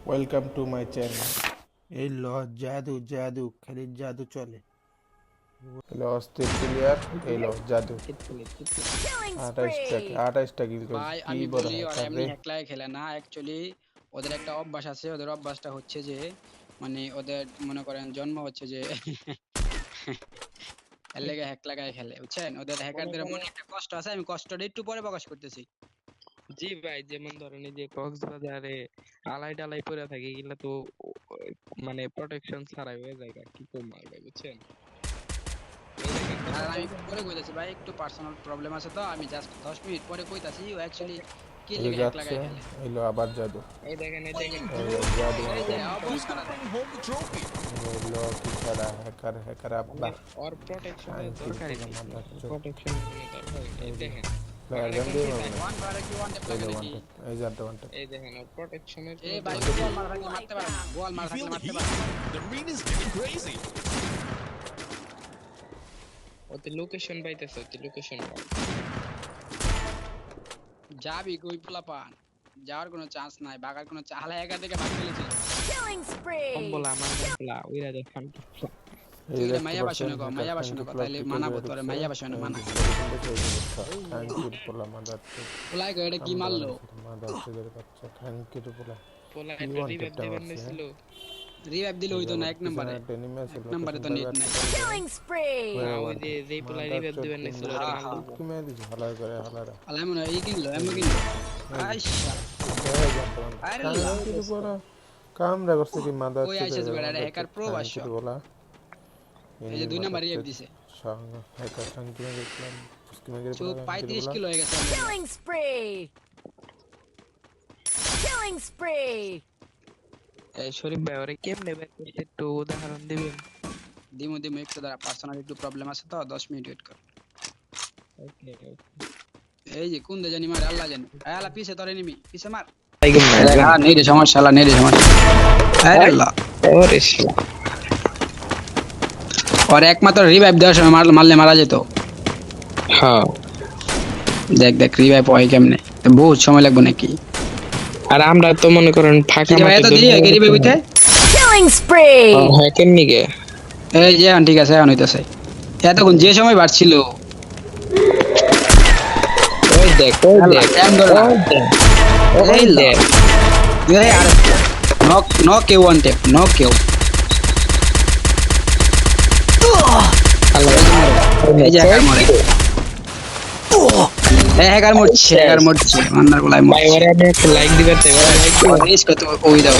Welcome to my channel. এই ল জাদু জাদু খালি জাদু চলে। এলো অস্থির প্লেয়ার, এলো জাদু। Killing 28টা কিল করছে, ভাই কি আমি বড় বলি ওরা হ্যাকার এমনি রে। একলাই খেলে না, অ্যাকচুয়ালি ওদের একটা অভ্যাস আছে। ওদের অভ্যাসটা হচ্ছে যে মানে ওদের মনে করেন জন্ম হচ্ছে যে এর লেগে হ্যাক লাগায় খেলে, বুঝছেন? ওদের হ্যাকারদের মনে একটা কষ্ট আছে, আমি কষ্টটা একটু পরে প্রকাশ করতেছি। জি ভাই, যেমন ধরেন এই যে কক্সবাজারে আলাই টালাই পরে থাকে, এগুলা তো মানে প্রোটেকশন ছাড়াই হয়ে যায়, কি করবো আর ভাই, বুঝছেন? এই দেখেন আর আমি পরে কইতাছি ভাই, একটু পার্সোনাল প্রবলেম আছে, তো আমি জাস্ট 10 মিনিট পরে কইতাছি। ও অ্যাকচুয়ালি কি এলো লেগে হ্যাক যাচ্ছে, লাগায় খেলে। এলো আবার জাদু। এই দেখেন এলো জাদু, এই যে অভ্যাস Who's করা gonna যায়। bring home the trophy? এলো কি ছাড়া হ্যাকার হ্যাকার আব্বা। ওর প্রোটেকশনের শান্তি দরকারই কোনো নেই, মাথা চোখ। প্রোটেকশনের কোনো দরকার নেই। এই দেখেন প্লেয়ার ওরা গান এখন দিয়ে কি মারবে চায়? না। ওয়ান বারে কি ওয়ান ট্যাপ এলো লাগে ওয়ান নাকি? ট্যাপ, এই জাদু ওয়ান ট্যাপ। এই দেখেন ওর প্রোটেকশনের এই কোনো ভাই দরকার বল মারা থাকলে মারতে পারে না, বল মারা You থাকলে feel the মারতে heat? পারে না। The arena's getting crazy. ওতে লোকেশন পাইতেছে, ওতে লোকেশন পাই। যাবি কই পোলাপান? যাওয়ার কোনো চান্স নাই, ভাগার কোনো হালা একা থেকে ভাগ ফেলেছিল। spree! কম্বলা আমার কম্বলা ওইরা দেখেন। এই তুই রে দেখতে মাইয়া পাচ্ছেন বাসনে কো, হ্যাকার মাইয়া ফ্যানকে বাসনে কো, প্লাগ তাইলে টিপে মানাবো করে তোরে, ঢুকছে। মাইয়া বাসনে মানা। থ্যাংক পোলা মাদার চোদ। পোলাই কো এটা কি মারলো? মাদার চোদের বাচ্চা থ্যাংক পোলা। পোলা কি একটা wanted রিভাইভ টা দিবেন মারছে, নিছিল। রিভাইভ দিলে হইতো না এক নম্বরে। একটা এনিমি আছে, এক নম্বরে তো লোকেশন নেট পাইবার নাই। Killing spree! না, ওই যে যেই পোলা রিভাইভ দিবেন নিছিল ওরে হ্যাঁ, মারলো। হ্যাঁ। কি মেরে দিছে হালার করে হালারা। আলাই মনে হয় এই কিনলো, এমন কিনলো। আইসা আরে লা। থ্যাংক পোলা কামরা করছে কি মাদার ওই আইসা যে বেটা হ্যাকার প্রো বাসা। পোলা। এই যে 2 নাম্বার রিভাইভ দিছে। সঙ্গ হ্যাকার থ্যাংক ইউ দেখলাম। उसके में गिर চুপ, 35 কিলো হয়ে গেছে। Killing spree! Killing spree! এই শরীফ ভাই ওরে কেমনে ব্যাক করতে একটু উদাহরণ দিবেন? দিমু দিমু একটু দাঁড়া, পার্সোনাল একটু প্রবলেম আছে তো, 10 মিনিট ওয়েট কর। ওকে এই যে কোন দে জানি মার, আল্লাহ জানে। আল্লাহ পিছে তোরে নিমি, পিছে মার। ওকে। হ্যাঁ নেই রে সমস্যা, আল্লাহ নেই রে সমস্যা। আরে আল্লাহ, ওরে শালা। আর একমাত্র রিভাইভ দেওয়ার সময় মারলে মারা যেত। হ্যাঁ, দেখ দেখ রিভাইভ হয় কেমনে, বহুত সময় লাগবে নাকি? আর আমরা তো মনে করেন ফাঁকা ভাই এত দেরি হয়ে গেলি বেবিতে। Killing spree! হ্যাকের নিগে। এই যে ঠিক আছে, এখন হইতাছে। এতক্ষণ যে সময় বাড়ছিল। ওই দেখ, ওই আল্লাহ, দেখ, কেমন ধরলা? ওই দেখ, ওই এই ল। দেখ। এই আর নক নক কেউ ওয়ান ট্যাপ, নক কেউ। আল্লাহ, এই যে হ্যাকার মরে। এই হ্যাকার মরছে, হ্যাকার মরছে, মান্নার গোলায় ভাই মরছে। ওরে আমি একটা লাইক দিবেন, তো ওরে লাইক দিবেন। ওই দাও।